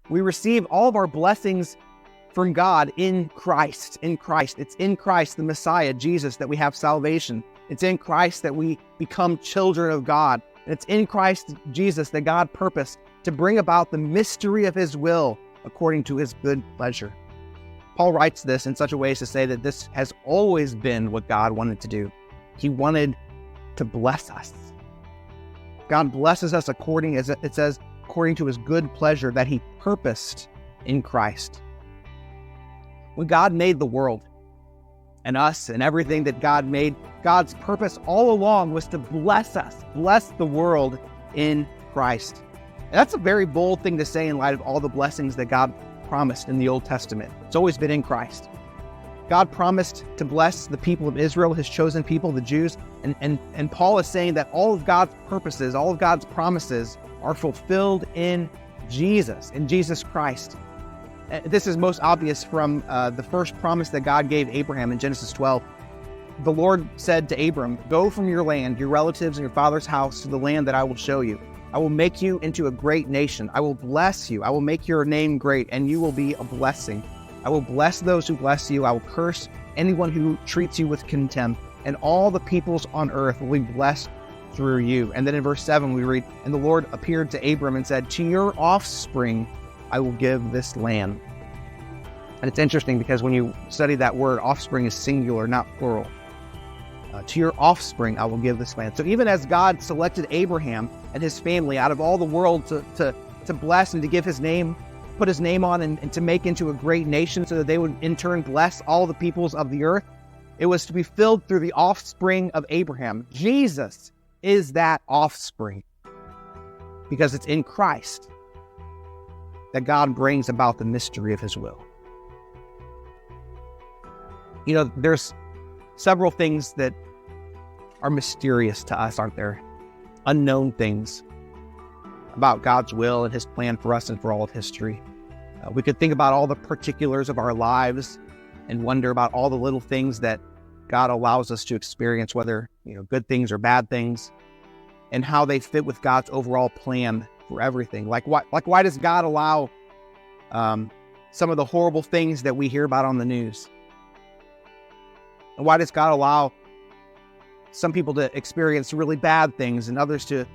We receive all of our blessings from God in Christ. In Christ. It's in Christ, the Messiah, Jesus, that we have salvation. It's in Christ that we become children of God. And it's in Christ Jesus that God purposed to bring about the mystery of his will according to his good pleasure. Paul writes this in such a way as to say that this has always been what God wanted to do. He wanted to bless us. God blesses us according, as it says, according to his good pleasure that he purposed in Christ. When God made the world and us and everything that God made, God's purpose all along was to bless us, bless the world in Christ. And that's a very bold thing to say in light of all the blessings that God promised in the Old Testament. It's always been in Christ. God promised to bless the people of Israel, his chosen people, the Jews. And Paul is saying that all of God's purposes, all of God's promises are fulfilled in Jesus Christ. This is most obvious from the first promise that God gave Abraham in Genesis 12. The Lord said to Abram, "Go from your land, your relatives, and your father's house to the land that I will show you. I will make you into a great nation. I will bless you. I will make your name great, and you will be a blessing. I will bless those who bless you. I will curse anyone who treats you with contempt, and all the peoples on earth will be blessed through you." And then in verse 7 we read, "And the Lord appeared to Abram and said, 'To your offspring I will give this land.'" And it's interesting because when you study that word, offspring is singular, not plural. To your offspring I will give this land. So even as God selected Abraham and his family out of all the world to bless and to give his name, put his name on and to make into a great nation so that they would in turn bless all the peoples of the earth, it was to be filled through the offspring of Abraham. Jesus is that offspring because it's in Christ that God brings about the mystery of his will. You know, there's several things that are mysterious to us, aren't there? Unknown things about God's will and his plan for us and for all of history. We could think about all the particulars of our lives and wonder about all the little things that God allows us to experience, whether, good things or bad things, and how they fit with God's overall plan for everything. Like why does God allow some of the horrible things that we hear about on the news? And why does God allow some people to experience really bad things and others to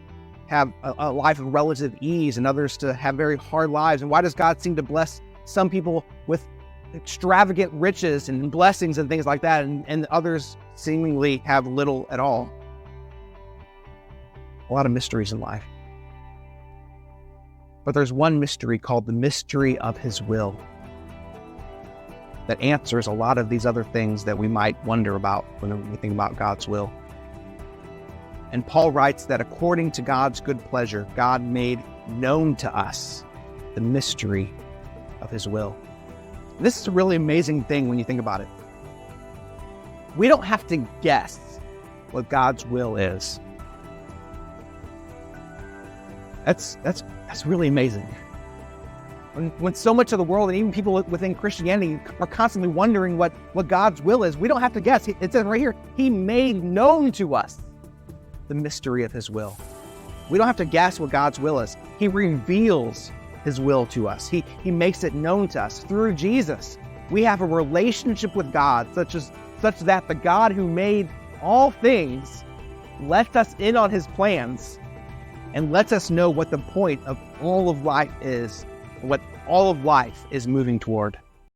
have a life of relative ease and others to have very hard lives? And why does God seem to bless some people with extravagant riches and blessings and things like that, and others seemingly have little at all? A lot of mysteries in life. But there's one mystery called the mystery of his will that answers a lot of these other things that we might wonder about when we think about God's will. And Paul writes that according to God's good pleasure, God made known to us the mystery of his will. This is a really amazing thing when you think about it. We don't have to guess what God's will is. That's really amazing. When so much of the world and even people within Christianity are constantly wondering what God's will is, we don't have to guess. It says right here, he made known to us the mystery of his will. We don't have to guess what God's will is. He reveals his will to us. He makes it known to us through Jesus. We have a relationship with God such that the God who made all things lets us in on his plans and lets us know what the point of all of life is, what all of life is moving toward.